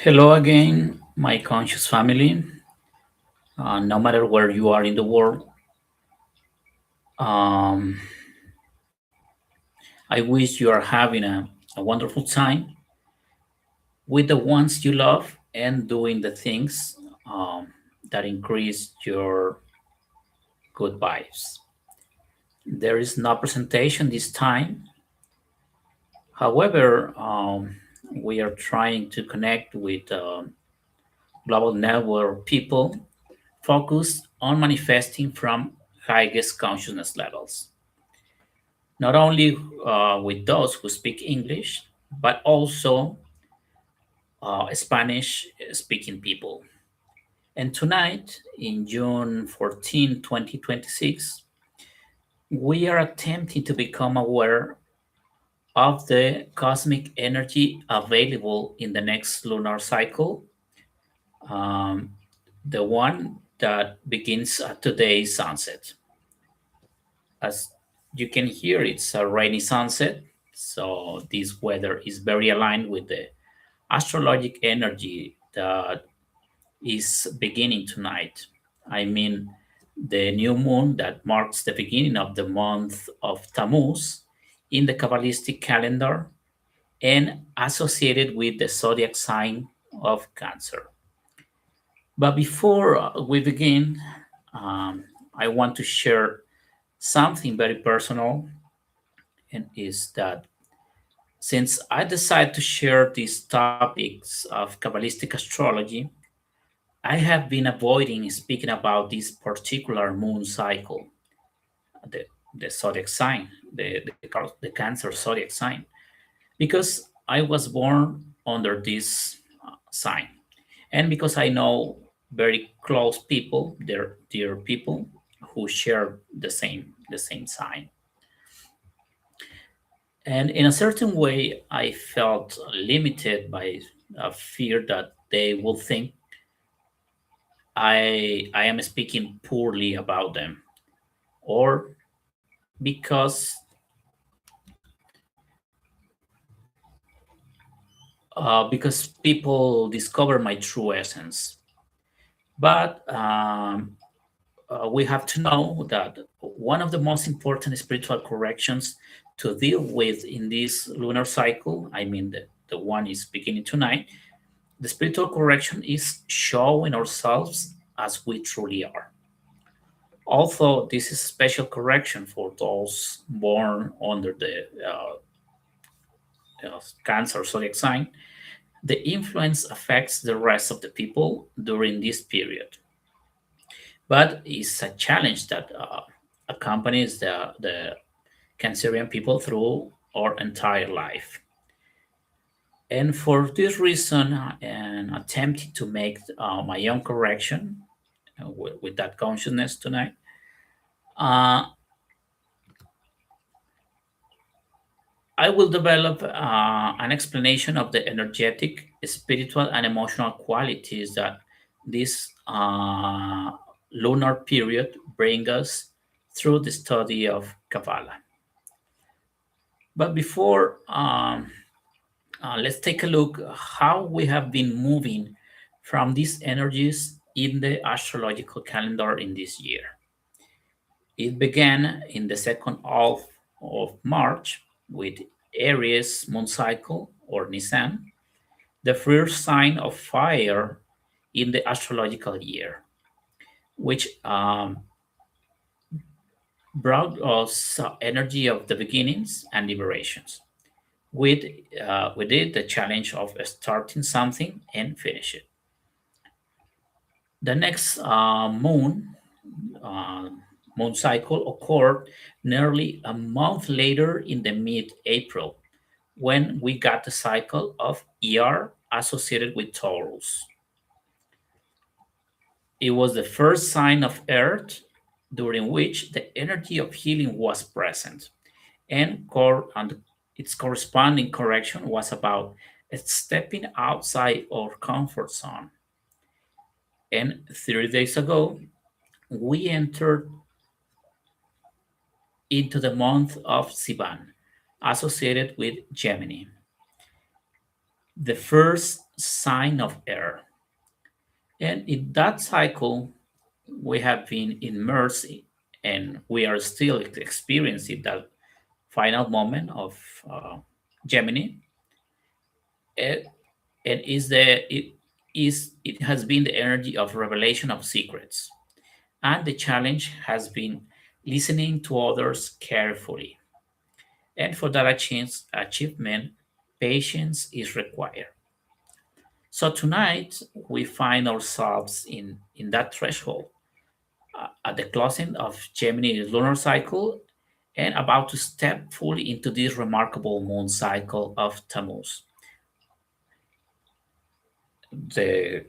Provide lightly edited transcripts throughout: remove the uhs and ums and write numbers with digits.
Hello again, my conscious family. No matter where you are in the world, um, I wish you are having a wonderful time with the ones you love and doing the things um, that increase your good vibes. There is no presentation this time. However, we are trying to connect with global network people focused on manifesting from highest consciousness levels. Not only with those who speak English, but also Spanish speaking people. And tonight, in June 14, 2026, we are attempting to become aware of the cosmic energy available in the next lunar cycle, um, the one that begins at today's sunset. As you can hear, it's a rainy sunset, so this weather is very aligned with the astrologic energy that is beginning tonight. I mean, the new moon that marks the beginning of the month of Tammuz in the Kabbalistic calendar and associated with the zodiac sign of Cancer. But before we begin, I want to share something very personal, and is that since I decided to share these topics of Kabbalistic astrology, I have been avoiding speaking about this particular moon cycle, the, the zodiac sign, the Cancer zodiac sign, because I was born under this sign, and because I know very close people, dear people, who share the same sign. And in a certain way, I felt limited by a fear that they will think I am speaking poorly about them, or because because people discover my true essence. But we have to know that one of the most important spiritual corrections to deal with in this lunar cycle, I mean the one is beginning tonight, the spiritual correction is showing ourselves as we truly are. Although this is a special correction for those born under the Cancer zodiac sign, the influence affects the rest of the people during this period. But it's a challenge that accompanies the Cancerian people through our entire life. And for this reason, and attempting to make my own correction with that consciousness tonight, uh, I will develop an explanation of the energetic, spiritual, and emotional qualities that this lunar period bring us through the study of Kabbalah. But before, let's take a look how we have been moving from these energies in the astrological calendar in this year. It began in the second half of March with Aries moon cycle or Nisan, the first sign of fire in the astrological year, which brought us energy of the beginnings and liberations. With we did the challenge of starting something and finish it. The next uh, moon cycle occurred nearly a month later in the mid-April, when we got the cycle of ER associated with Taurus. It was the first sign of Earth during which the energy of healing was present, and its corresponding correction was about stepping outside our comfort zone. And 3 days ago, we entered into the month of Sivan, associated with Gemini. the first sign of air. And in that cycle, we have been immersed and we are still experiencing that final moment of Gemini. It, it has been the energy of revelation of secrets, and the challenge has been listening to others carefully. And for that achievement, patience is required. So tonight we find ourselves in that threshold at the closing of Gemini's lunar cycle and about to step fully into this remarkable moon cycle of Tammuz, the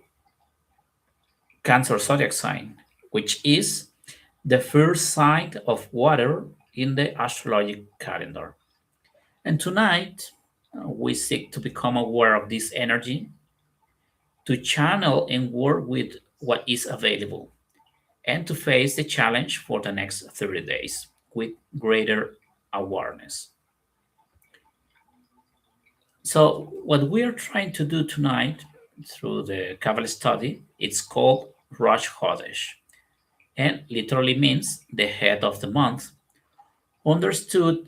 Cancer zodiac sign, which is the first sign of water in the astrological calendar. And tonight we seek to become aware of this energy, to channel and work with what is available, and to face the challenge for the next 30 days with greater awareness. So, what we are trying to do tonight through the Kabbalah study, it's called Rosh Chodesh, and literally means the head of the month, understood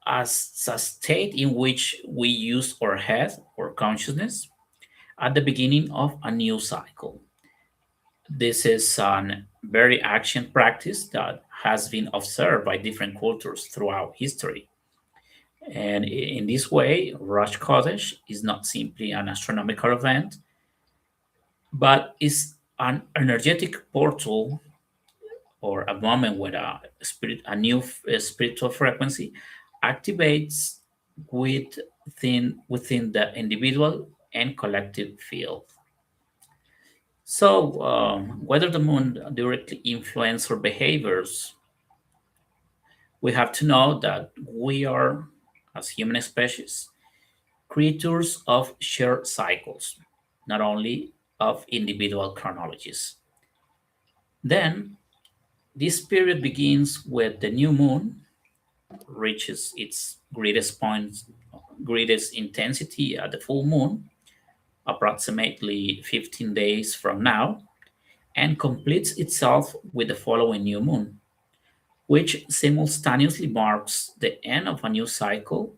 as a state in which we use our head or consciousness at the beginning of a new cycle. This is a very ancient practice that has been observed by different cultures throughout history. And in this way, Rosh Chodesh is not simply an astronomical event, but is an energetic portal or a moment where a new spiritual frequency activates within the individual and collective field. So, whether the moon directly influences our behaviors, we have to know that we are, as human species, creatures of shared cycles, not only of individual chronologies. Then, this period begins with the new moon reaches its greatest intensity at the full moon, approximately 15 days from now, and completes itself with the following new moon, which simultaneously marks the end of a new cycle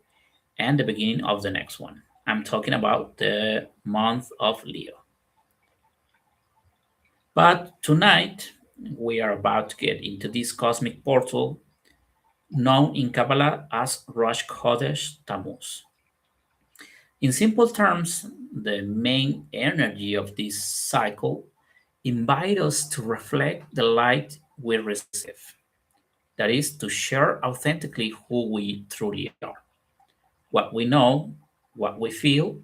and the beginning of the next one. I'm talking about the month of Leo. But tonight, we are about to get into this cosmic portal known in Kabbalah as Rosh Chodesh Tammuz. In simple terms, the main energy of this cycle invite us to reflect the light we receive. That is, to share authentically who we truly are, what we know, what we feel,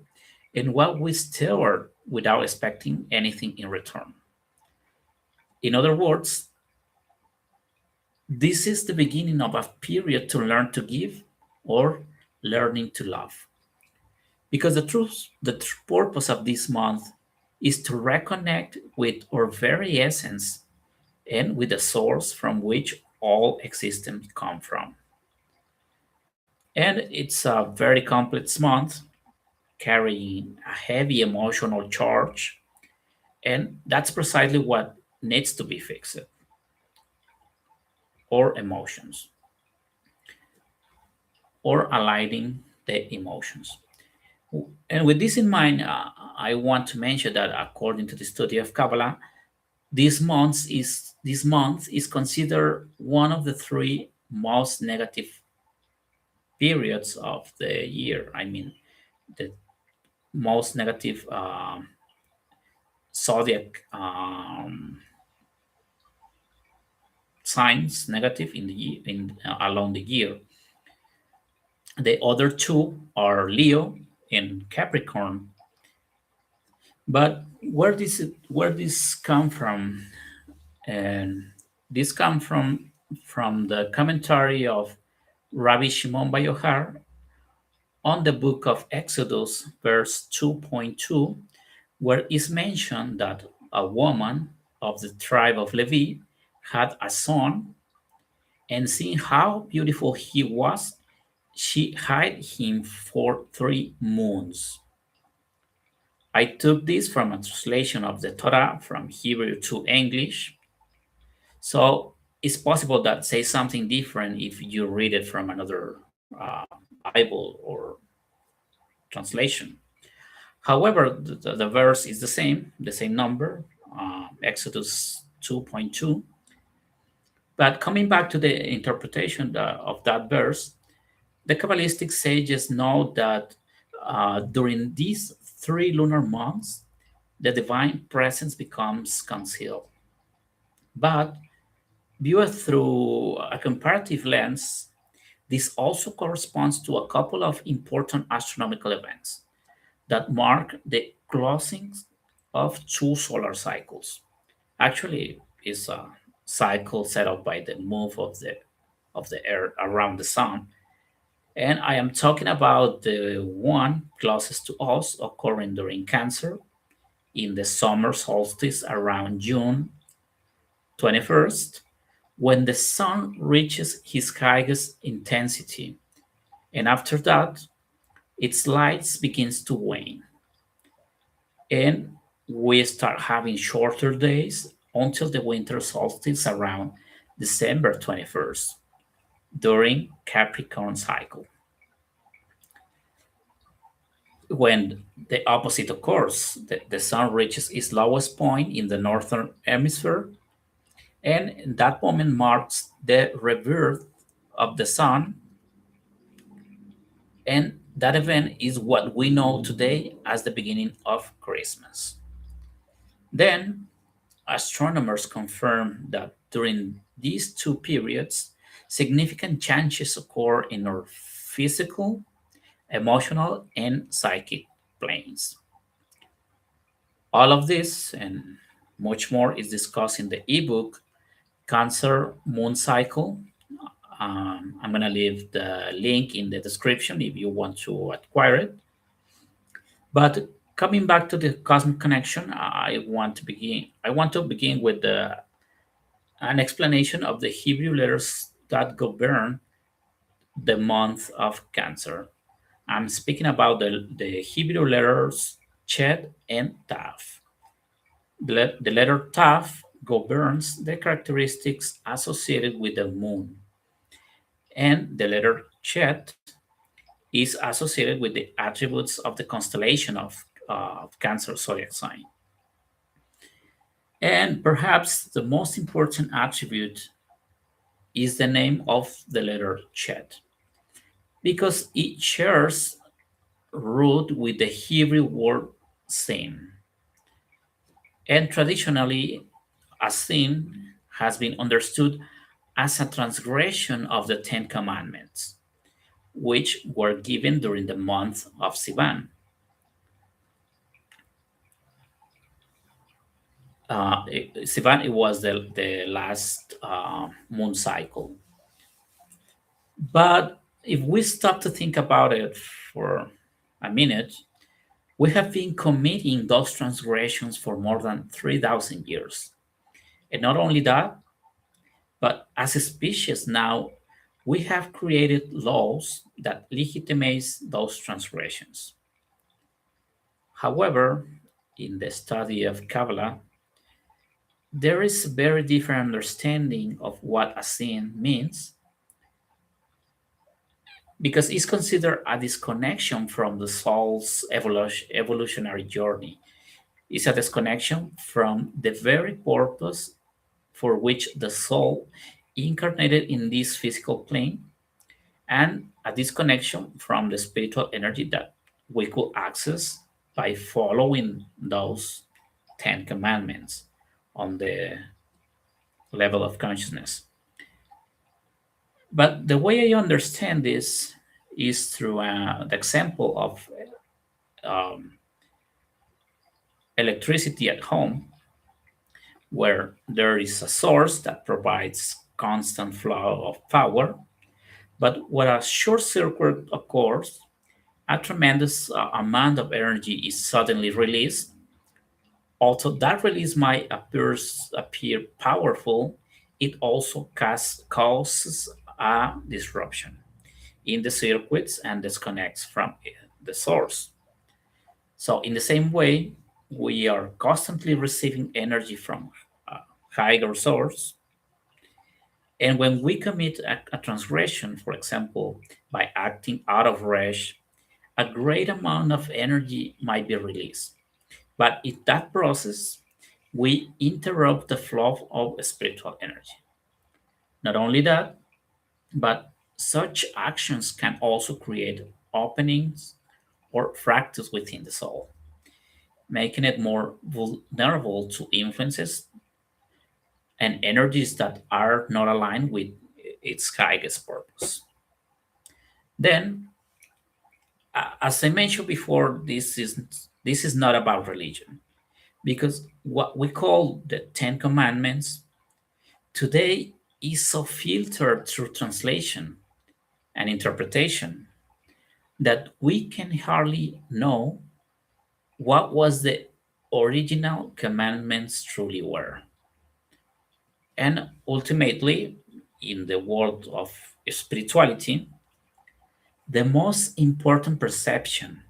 and what we steward without expecting anything in return. In other words, this is the beginning of a period to learn to give or learning to love. Because the purpose of this month is to reconnect with our very essence and with the source from which all existence come from. And it's a very complex month carrying a heavy emotional charge, and that's precisely what needs to be fixed or emotions or aligning the emotions. And with this in mind, I want to mention that according to the study of Kabbalah, this month is considered one of the three most negative periods of the year. I mean, the most negative zodiac signs negative in along the year. The other two are Leo and Capricorn. But where this come from? And this come from the commentary of Rabbi Shimon Bar Yochai on the book of Exodus, verse 2.2, where is mentioned that a woman of the tribe of Levi had a son, and seeing how beautiful he was, she hid him for 3 moons. I took this from a translation of the Torah from Hebrew to English. So it's possible that say something different if you read it from another Bible or translation. However, the verse is the same number, Exodus 2.2. But coming back to the interpretation of that verse, the Kabbalistic sages know that during these 3 lunar months, the divine presence becomes concealed. But viewed through a comparative lens, this also corresponds to a couple of important astronomical events that mark the closing of 2 solar cycles. Actually, it's a cycle set up by the move of the Earth around the Sun, and I am talking about the one closest to us occurring during Cancer in the summer solstice around June 21st, when the Sun reaches his highest intensity, and after that, its light begins to wane, and we start having shorter days until the winter solstice around December 21st during Capricorn cycle, when the opposite occurs. The sun reaches its lowest point in the northern hemisphere, and that moment marks the rebirth of the sun, and that event is what we know today as the beginning of Christmas. Then astronomers confirm that during these 2 periods, significant changes occur in our physical, emotional, and psychic planes. All of this and much more is discussed in the ebook Cancer Moon Cycle. I'm going to leave the link in the description if you want to acquire it. But coming back to the cosmic connection, I want to begin with an explanation of the Hebrew letters that govern the month of Cancer. I'm speaking about the Hebrew letters Chet and Tav. The letter Tav governs the characteristics associated with the moon, and the letter Chet is associated with the attributes of the constellation of Cancer zodiac sign. And perhaps the most important attribute is the name of the letter Chet, because it shares root with the Hebrew word sin. And traditionally, a sin has been understood as a transgression of the Ten Commandments, which were given during the month of Sivan. Sivan, it was the last moon cycle. But if we stop to think about it for a minute, we have been committing those transgressions for more than 3,000 years. And not only that, but as a species now, we have created laws that legitimize those transgressions. However, in the study of Kabbalah, there is a very different understanding of what a sin means, because it's considered a disconnection from the soul's evolutionary journey. It's a disconnection from the very purpose for which the soul incarnated in this physical plane, and a disconnection from the spiritual energy that we could access by following those 10 commandments on the level of consciousness. But the way I understand this is through the example of um, electricity at home, where there is a source that provides constant flow of power, but when a short circuit occurs, a tremendous amount of energy is suddenly released. Although that release might appear powerful, it also causes a disruption in the circuits and disconnects from the source. So, in the same way, we are constantly receiving energy from a higher source. And when we commit a transgression, for example, by acting out of Rosh, a great amount of energy might be released. But in that process, we interrupt the flow of spiritual energy. Not only that, but such actions can also create openings or fractures within the soul, making it more vulnerable to influences and energies that are not aligned with its highest purpose. Then, as I mentioned before, this is not about religion because what we call the Ten Commandments today is so filtered through translation and interpretation that we can hardly know what was the original commandments truly were. And ultimately, in the world of spirituality, the most important perception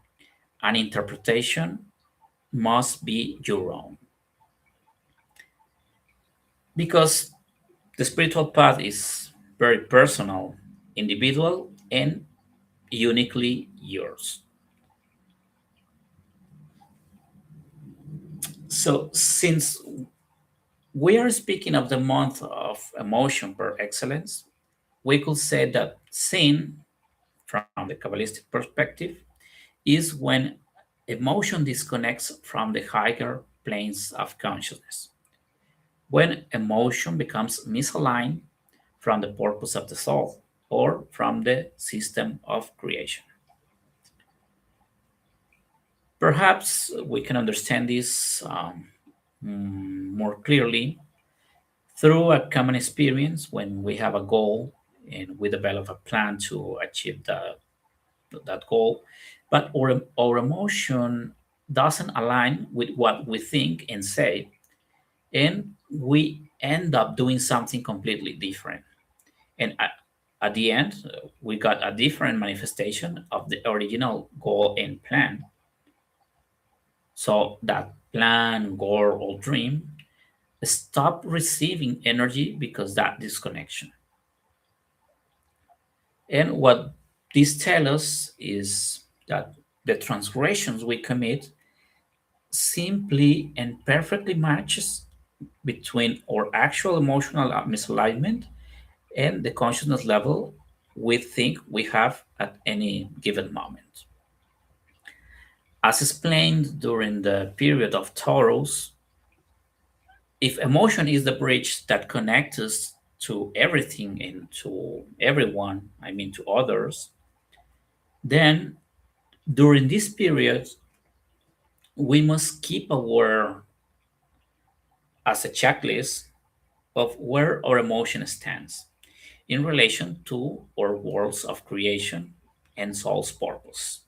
and interpretation must be your own. Because the spiritual path is very personal, individual, and uniquely yours. So, since we are speaking of the month of emotion per excellence, we could say that sin, from the Kabbalistic perspective, is when emotion disconnects from the higher planes of consciousness, when emotion becomes misaligned from the purpose of the soul or from the system of creation. Perhaps we can understand this more clearly through a common experience when we have a goal and we develop a plan to achieve that goal, but our emotion doesn't align with what we think and say, and we end up doing something completely different. And at the end, we got a different manifestation of the original goal and plan. So that plan, goal, or dream stop receiving energy because that disconnection. And what this tells us is that the transgressions we commit simply and perfectly matches between our actual emotional misalignment and the consciousness level we think we have at any given moment. As explained during the period of Taurus, if emotion is the bridge that connects us to everything and to everyone, I mean to others, then during this period, we must keep aware as a checklist of where our emotion stands in relation to our worlds of creation and soul's purpose.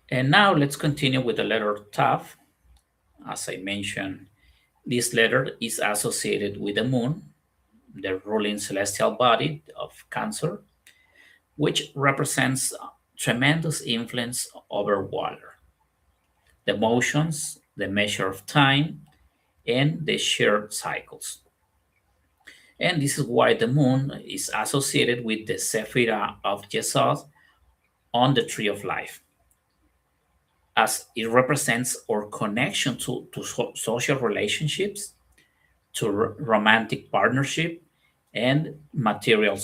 And now let's continue with the letter Tav. As I mentioned, this letter is associated with the moon, the ruling celestial body of Cancer, which represents tremendous influence over water, the motions, the measure of time, and the shared cycles. And this is why the moon is associated with the Sephirah of Yesod on the tree of life, as it represents our connection to social relationships, to romantic partnership, and material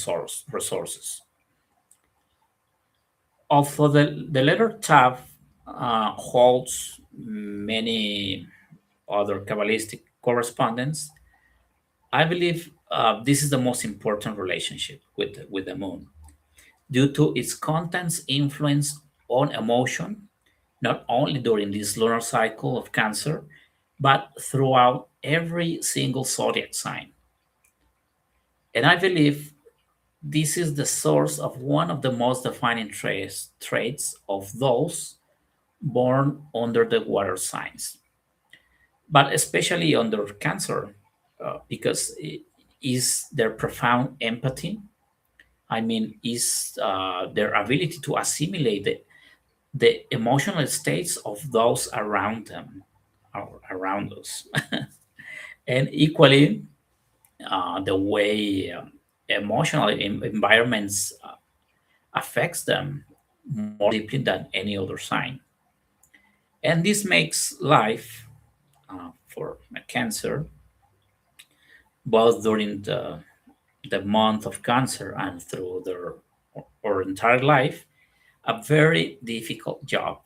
resources. Although the letter Tav holds many other Kabbalistic correspondence, I believe this is the most important relationship with the moon due to its content's influence on emotion, not only during this lunar cycle of Cancer, but throughout every single zodiac sign. And I believe this is the source of one of the most defining traits of those born under the water signs, but especially under Cancer, because it is their profound empathy, I mean, is their ability to assimilate the emotional states of those around them, or around us. And equally, the way emotional environments affects them more deeply than any other sign. And this makes life for a Cancer, both during the month of Cancer and through their or entire life, a very difficult job.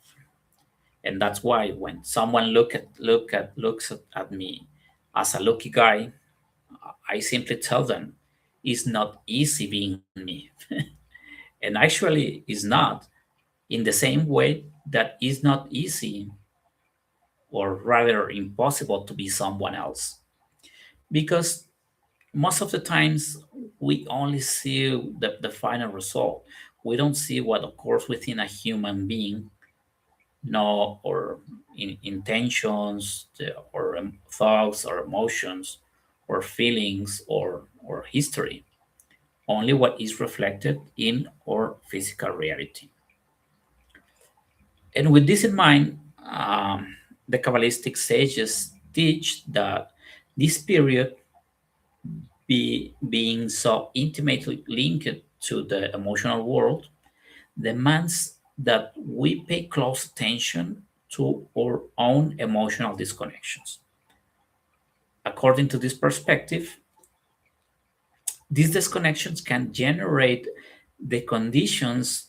And that's why when someone looks at me as a lucky guy, I simply tell them it's not easy being me. And actually it's not, in the same way that it's not easy, or rather impossible, to be someone else. Because most of the times we only see the final result. We don't see what occurs within a human being, no, or intentions, or thoughts, or emotions, or feelings, or history. Only what is reflected in our physical reality. And with this in mind, the Kabbalistic sages teach that this period, being so intimately linked to the emotional world, demands that we pay close attention to our own emotional disconnections. According to this perspective, these disconnections can generate the conditions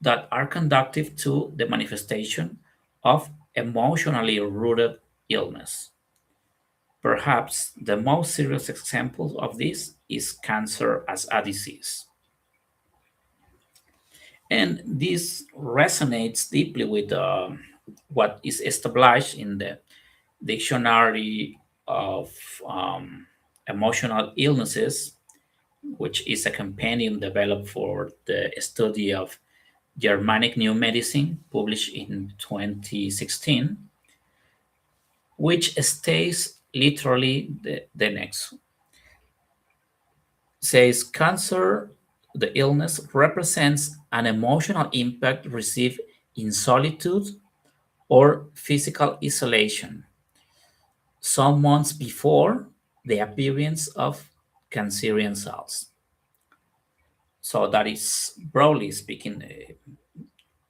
that are conducive to the manifestation of emotionally rooted illness. Perhaps the most serious example of this is cancer as a disease. And this resonates deeply with what is established in the Dictionary of um, Emotional Illnesses, which is a companion developed for the study of Germanic New Medicine, published in 2016, which states literally the next. Says cancer, the illness, represents an emotional impact received in solitude or physical isolation some months before the appearance of cancerian cells. So that is, broadly speaking,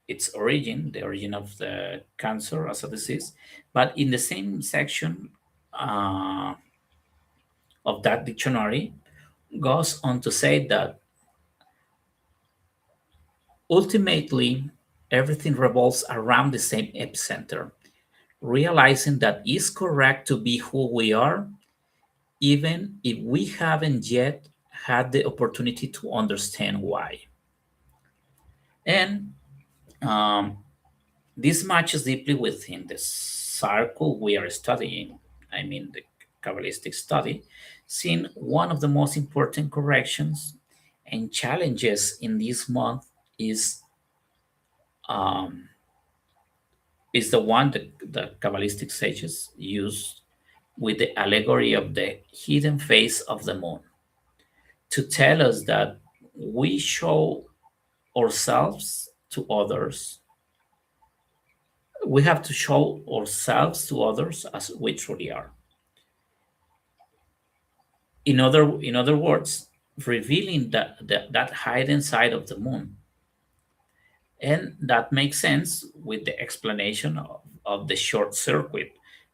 its origin, the origin of the cancer as a disease. But in the same section uh, of that dictionary, goes on to say that ultimately everything revolves around the same epicenter, realizing that it's correct to be who we are, even if we haven't yet had the opportunity to understand why. And um, this matches deeply within the circle we are studying, I mean, the Kabbalistic study, seeing one of the most important corrections and challenges in this month is um, is the one that the Kabbalistic sages use with the allegory of the hidden face of the moon to tell us that we show ourselves to others. We have to show ourselves to others as we truly are. In other words, revealing that hidden side of the moon. And that makes sense with the explanation of the short circuit,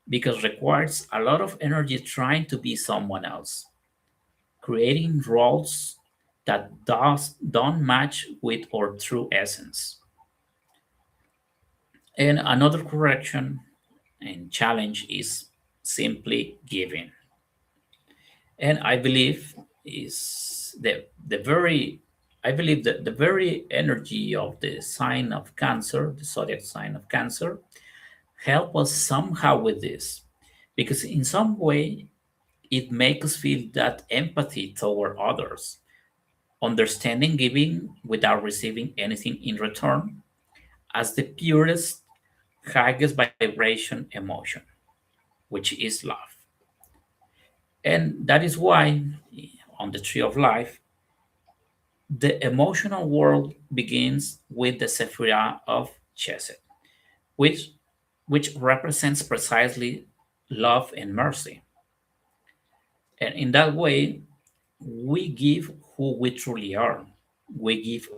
because requires a lot of energy trying to be someone else, creating roles that don't match with our true essence. And another correction and challenge is simply giving. And I believe is the very I believe that the very energy of the sign of Cancer, the zodiac sign of Cancer, help us somehow with this, because in some way it makes us feel that empathy toward others, understanding giving without receiving anything in return as the purest, highest vibration emotion, which is love. And that is why on the tree of life, The emotional world begins with the Sephirah of Chesed, which, which represents precisely love and mercy. And in that way, we give who we truly are. We give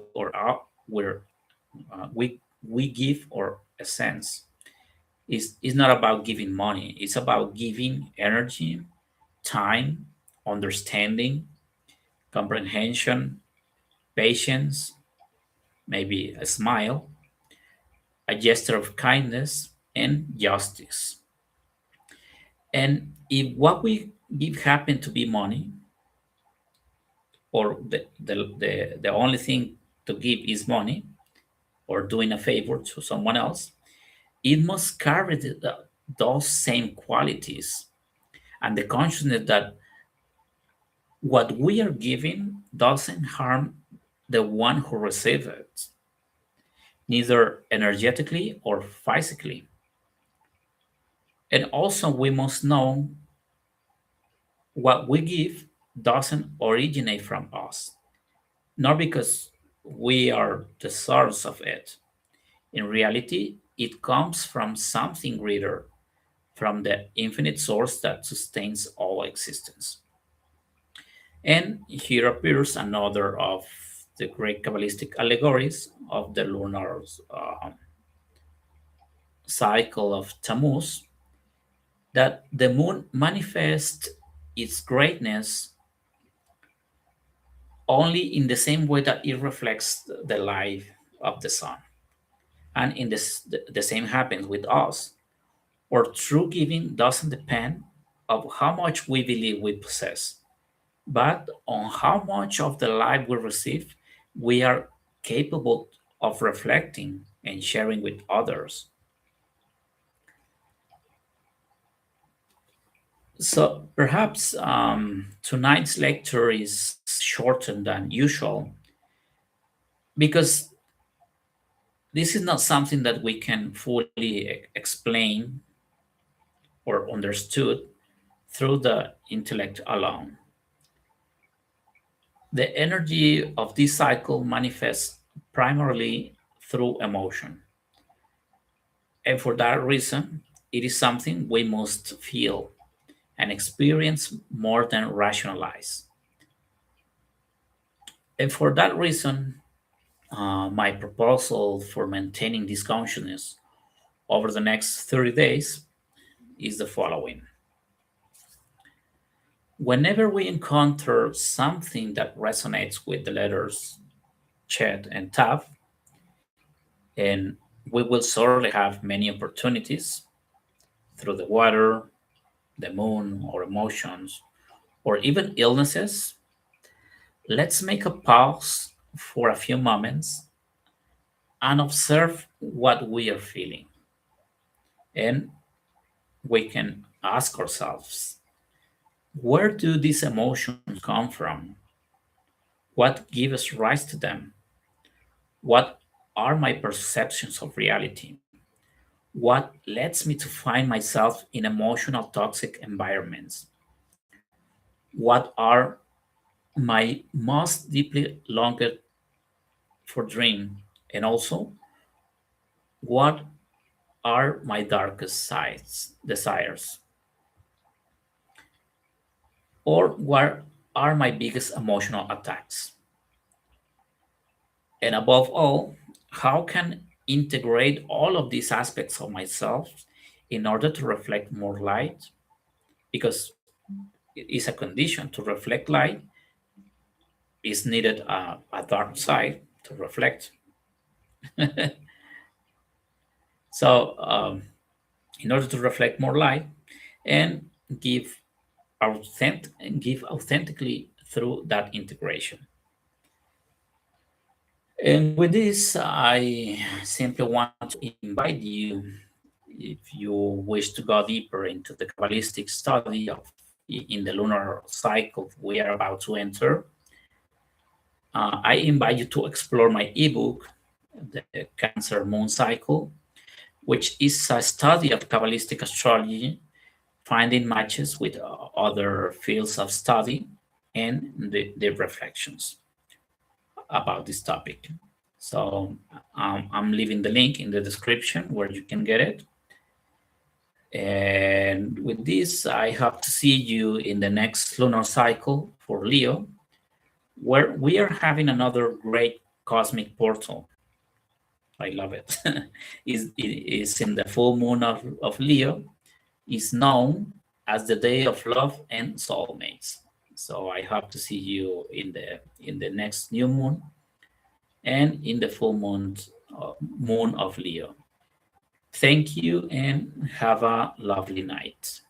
we give our essence. It's not about giving money. It's about giving energy, time, understanding, comprehension, patience, maybe a smile, a gesture of kindness, and justice. And if what we give happen to be money, or the only thing to give is money, or doing a favor to someone else, it must carry those same qualities and the consciousness that what we are giving doesn't harm the one who receives it, neither energetically or physically. And also, we must know what we give doesn't originate from us, not because we are the source of it. In reality, it comes from something greater, from the infinite source that sustains all existence. And here appears another of the great Kabbalistic allegories of the lunar uh, cycle of Tammuz, that the moon manifests its greatness only in the same way that it reflects the light of the sun. And in this, the same happens with us. Our true giving doesn't depend on how much we believe we possess, but on how much of the light we receive we are capable of reflecting and sharing with others. So perhaps tonight's lecture is shorter than usual because this is not something that we can fully explain or understood through the intellect alone. The energy of this cycle manifests primarily through emotion. And for that reason, it is something we must feel and experience more than rationalize. And for that reason, my proposal for maintaining this consciousness over the next 30 days is the following. Whenever we encounter something that resonates with the letters Chet and Tav, and we will certainly have many opportunities through the water, the moon, or emotions, or even illnesses, let's make a pause for a few moments and observe what we are feeling. And we can ask ourselves, where do these emotions come from? What gives rise to them? What are my perceptions of reality? What lets me to find myself in emotional toxic environments? What are my most deeply longed for dream? And also, what are my darkest sides, desires? Or what are my biggest emotional attacks? And above all, how can integrate all of these aspects of myself in order to reflect more light? Because it is a condition to reflect light is needed a dark side to reflect. So in order to reflect more light and give give authentically through that integration. And with this, I simply want to invite you, if you wish to go deeper into the Kabbalistic study of in the lunar cycle we are about to enter, I invite you to explore my ebook, The Cancer Moon Cycle, which is a study of Kabbalistic astrology, finding matches with other fields of study and the reflections. about this topic. So I'm leaving the link in the description where you can get it. And with this, I hope to see you in the next lunar cycle for Leo, where we are having another great cosmic portal. I love it. Is in the full moon of Leo, is known as the day of love and soulmates. So I hope to see you in the next new moon and in the full moon of Leo. Thank you and have a lovely night.